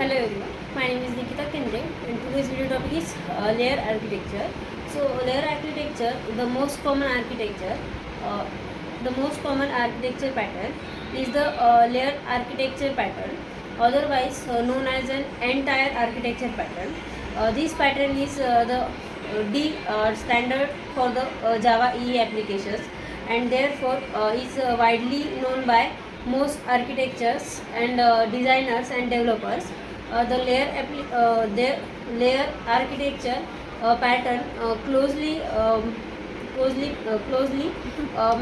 Hello everyone, my name is Nikita Kendre and today's video topic is layer architecture. So layer architecture, uh, the most common architecture pattern is the layer architecture pattern, otherwise known as an entire architecture pattern. This pattern is the D standard for the Java EE applications, and therefore is widely known by most architectures and designers and developers. The layer architecture pattern closely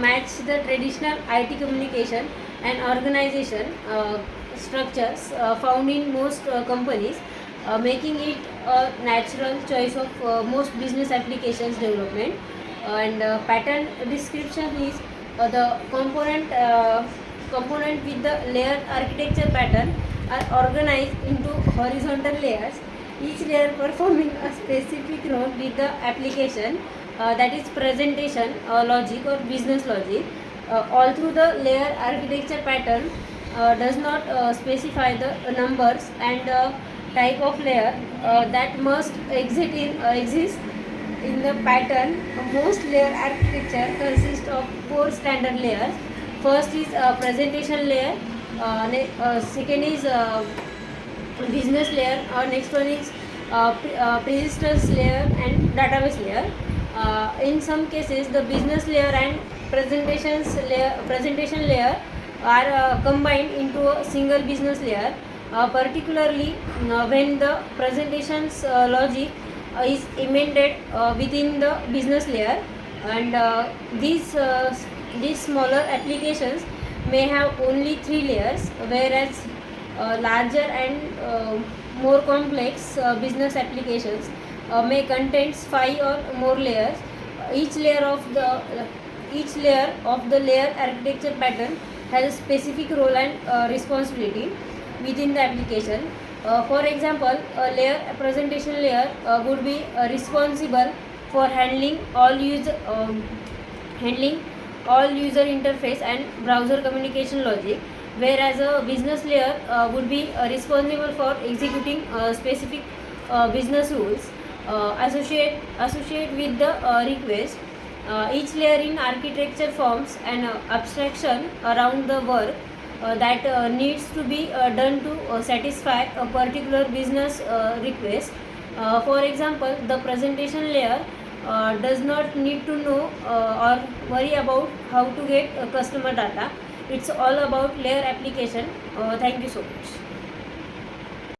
match the traditional IT communication and organization structures found in most companies, making it a natural choice of most business applications development. And pattern description is the component with the layer architecture pattern are organized into horizontal layers, each layer performing a specific role with the application, that is presentation logic or business logic. All through the layer architecture pattern does not specify the numbers and type of layer that must exist in the pattern. Most layer architecture consists of four standard layers. First is presentation layer, second is business layer, next one is persistence layer and database layer. In some cases, the business layer and presentation layer are combined into a single business layer, particularly when the presentation's logic is embedded within the business layer. And these smaller applications may have only three layers, whereas larger and more complex business applications may contain five or more layers. Each layer of the layer architecture pattern has a specific role and responsibility within the application. For example, a presentation layer would be responsible for handling all user interface and browser communication logic, whereas a business layer would be responsible for executing specific business rules associate with the request. Each layer in architecture forms an abstraction around the work that needs to be done to satisfy a particular business request. For example, the presentation layer does not need to know or worry about how to get customer data. It's all about layer application. Thank you so much.